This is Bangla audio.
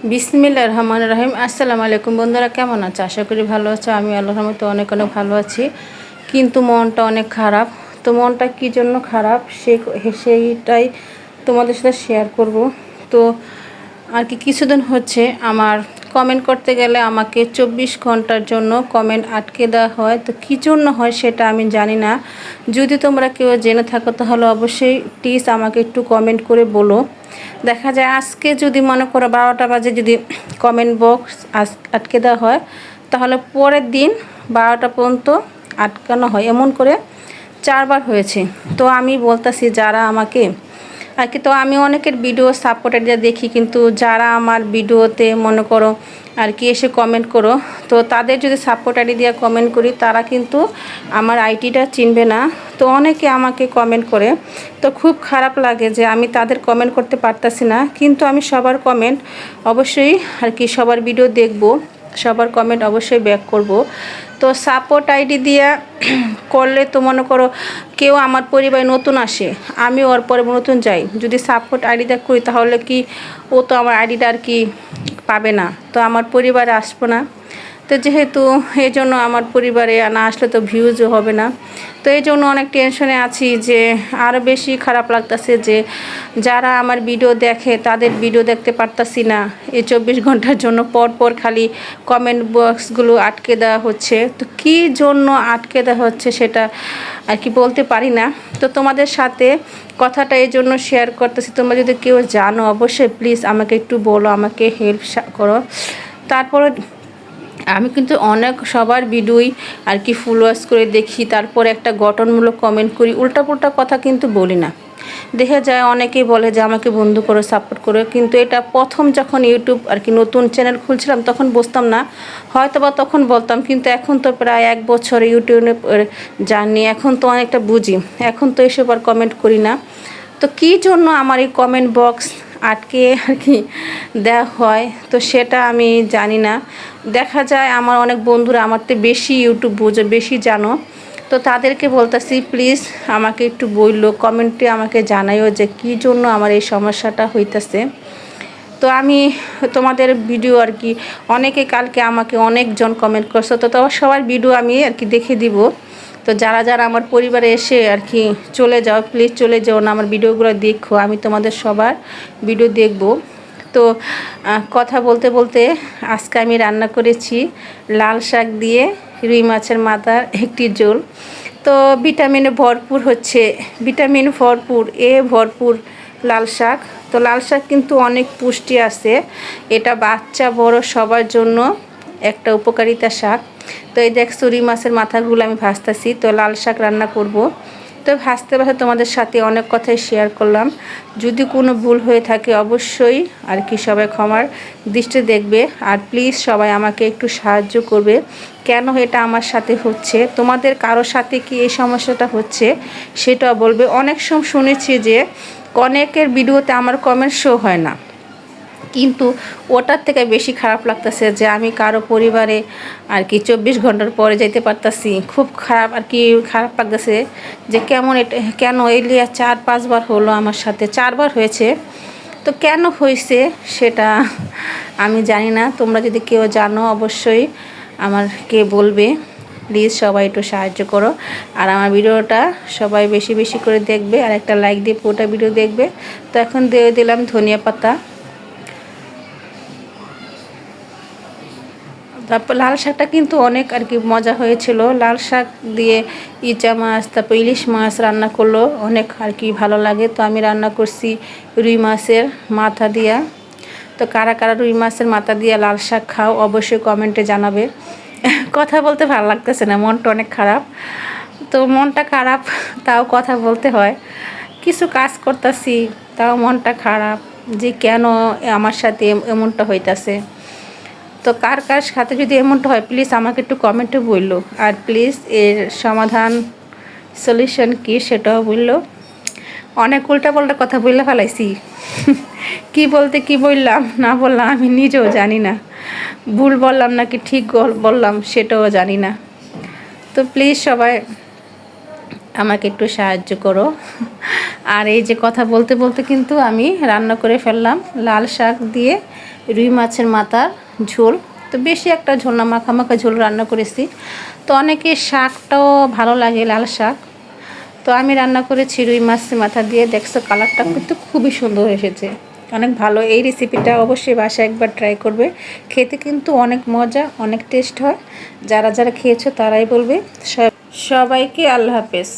বিসমিল্লাহির রহমানির রহিম। আসসালামু আলাইকুম বন্ধুরা, কেমন আছো? আশা করি ভালো আছো। আমি আল্লাহর রহমতে অনেক অনেক ভালো আছি, কিন্তু মনটা অনেক খারাপ। তো মনটা কী জন্য খারাপ সেইটাই তোমাদের সাথে শেয়ার করব। তো আর কি কিছুদিন হচ্ছে আমার কমেন্ট করতে গেলে আমাকে 24 ঘন্টার জন্য কমেন্ট আটকে দেওয়া হয়। তো কী জন্য হয় সেটা আমি জানি না। যদি তোমরা কেউ জেনে থাকো তাহলে অবশ্যই প্লিজ আমাকে একটু কমেন্ট করে বলো। দেখা যায় আজকে যদি মনে করো 12টা বাজে যদি কমেন্ট বক্স আটকে দেওয়া হয়, তাহলে পরের দিন 12টা পর্যন্ত আটকানো হয়। এমন করে 4বার হয়েছে। তো আমি বলতেছি যারা আমাকে আর কি, তো আমি অনেকের ভিডিও সাপোর্টেড দেখি, কিন্তু যারা আমার ভিডিওতে মনে করো আর কি এসে কমেন্ট করো, তো তাদের যদি সাপোর্ট আইডি দিয়ে কমেন্ট করি তারা কিন্তু আমার আইডিটা চিনবে না। তো অনেকে আমাকে কমেন্ট করে, তো খুব খারাপ লাগে যে আমি তাদের কমেন্ট করতে পারতাছি না। কিন্তু আমি সবার কমেন্ট অবশ্যই আর কি সবার ভিডিও দেখব, সবার কমেন্ট অবশ্যই ব্যাক করব। তো সাপোর্ট আইডি দিয়ে করলে তো মনে করো কেউ আমার পরিবারে নতুন আসে, আমি ওর পরে নতুন যাই, যদি সাপোর্ট আইডিটা করি তাহলে কি ও তো আমার আইডিটা আর কি পাবে না, তো আমার পরিবারে আসবো না। তো যেহেতু এই জন্য আমার পরিবারে না আসলে তো ভিউজও হবে না। তো এই জন্য অনেক টেনশনে আছি যে আরও বেশি খারাপ লাগতেছে যে যারা আমার ভিডিও দেখে তাদের ভিডিও দেখতে পারতাছি না। এই 24 ঘন্টার জন্য পর পর খালি কমেন্ট বক্সগুলো আটকে দেওয়া হচ্ছে। তো কী জন্য আটকে দেওয়া হচ্ছে সেটা আর কি বলতে পারি না। তো তোমাদের সাথে কথাটা এই জন্য শেয়ার করতেছি, তোমরা যদি কেউ জানো অবশ্যই প্লিজ আমাকে একটু বলো, আমাকে হেল্প করো। তারপরে আমি কিন্তু অনেক সবার ভিডিওই আর কি ফুল ওয়াচ করে দেখি, তারপরে একটা গঠনমূলক কমেন্ট করি, উল্টাপুল্টা কথা কিন্তু বলি না। দেখা যায় অনেকেই বলে যে আমাকে বন্ধু করে সাপোর্ট করে, কিন্তু এটা প্রথম যখন ইউটিউব আর কি নতুন চ্যানেল খুলছিলাম তখন বুঝতাম না, হয়তো বা তখন বলতাম, কিন্তু এখন তো প্রায় 1 বছর ইউটিউবে জানি, এখন তো অনেকটা বুঝি, এখন তো এসব আর কমেন্ট করি না। তো কী জন্য আমার এই কমেন্ট বক্স আটকে আর কি দেওয়া হয় তো সেটা আমি জানি না। দেখা যায় আমার অনেক বন্ধুরা আমার তো বেশি ইউটিউব বোঝে, বেশি জানো, তো তাদেরকে বলতেছি প্লিজ আমাকে একটু বললো, কমেন্টে আমাকে জানাইও যে কী জন্য আমার এই সমস্যাটা হইতেছে। তো আমি তোমাদের ভিডিও আর কি অনেকে কালকে আমাকে অনেকজন কমেন্ট করছো, তো সবার ভিডিও আমি আর কি দেখে দিব। তো যারা যারা আমার পরিবারে এসে আর কি চলে যাও, প্লিজ চলে যাও না, আমার ভিডিওগুলো দেখো, আমি তোমাদের সবার ভিডিও দেখব। তো কথা বলতে বলতে আজকে আমি রান্না করেছি লাল শাক দিয়ে রুই মাছের মাথার একটি ঝোল। তো ভিটামিনে ভরপুর হচ্ছে, ভিটামিন ভরপুর, ভরপুর লাল শাক। তো লাল শাক কিন্তু অনেক পুষ্টি আছে, এটা বাচ্চা বড় সবার জন্য একটা উপকারিতা শাক। তো এই দেখ রুই মাছের মাথাগুলো আমি ভাজতেছি, তো লাল শাক রান্না করব। তো ভাজতে ভাজতে তোমাদের সাথে অনেক কথাই শেয়ার করলাম, যদি কোনো ভুল হয়ে থাকে অবশ্যই আর কি সবাই ক্ষমার দৃষ্টি দেখবে। আর প্লিজ সবাই আমাকে একটু সাহায্য করবে, কেন এটা আমার সাথে হচ্ছে, তোমাদের কারোর সাথে কি এই সমস্যাটা হচ্ছে সেটাও বলবে। অনেক সময় শুনেছি যে অনেকের ভিডিওতে আমার কমেন্ট শো হয় না, কিন্তু ওটার থেকে বেশি খারাপ লাগতেছে যে আমি কারো পরিবারে আর কি 24 ঘন্টার পরে যেতে পারতাছি। খুব খারাপ আর কি খারাপ লাগতেছে যে কেমন এটা, কেন এই লিয়া 4-5 বার হলো, আমার সাথে 4বার হয়েছে। তো কেন হয়েছে সেটা আমি জানি না, তোমরা যদি কেউ জানো অবশ্যই আমাকে বলবে। প্লিজ সবাই একটু সাহায্য করো, আর আমার ভিডিওটা সবাই বেশি বেশি করে দেখবে, আর একটা লাইক দিয়ে পুরোটা ভিডিও দেখবে। তো এখন দিয়ে দিলাম ধনিয়া পাতা। তারপর লাল শাকটা কিন্তু অনেক আর কি মজা হয়েছিল, লাল শাক দিয়ে ইচা মাছ তারপর ইলিশ মাছ রান্না করলো অনেক আর কি ভালো লাগে। তো আমি রান্না করছি রুই মাছের মাথা দিয়া। তো কারা কারা রুই মাছের মাথা দিয়ে লাল শাক খাও অবশ্যই কমেন্টে জানাবে। কথা বলতে ভালো লাগতেছে না, মনটা অনেক খারাপ। তো মনটা খারাপ তাও কথা বলতে হয়, কিছু কাজ করতেছি তাও মনটা খারাপ যে কেন আমার সাথে এমনটা হইতাছে। তো কার কার সাথে যদি এমনটা হয় প্লিজ আমাকে একটু কমেন্টে বললো, আর প্লিজ এর সমাধান সলিউশন কী সেটাও বললো। অনেক উল্টাপাল্টা কথা বললে ফেলাইছি, কি বলতে কি বললাম না বললাম আমি নিজেও জানি না, ভুল বললাম নাকি ঠিক বললাম সেটাও জানি না। তো প্লিজ সবাই আমাকে একটু সাহায্য করো। আর এই যে কথা বলতে বলতে কিন্তু আমি রান্না করে ফেললাম লাল শাক দিয়ে রুই মাছের মাথার ঝোল। তো বেশি একটা ঝোল না, মাখা মাখা ঝোল রান্না করেছি। তো অনেকে শাকটাও ভালো লাগে, লাল শাক। তো আমি রান্না করেছি রুই মাছের মাথা দিয়ে। দেখছো কালারটা কিন্তু খুবই সুন্দর এসেছে, অনেক ভালো। এই রেসিপিটা অবশ্যই বাসায় একবার ট্রাই করবে, খেতে কিন্তু অনেক মজা, অনেক টেস্ট হয়। যারা যারা খেয়েছো তারাই বলবে। সবাইকে আল্লাহ হাফেজ।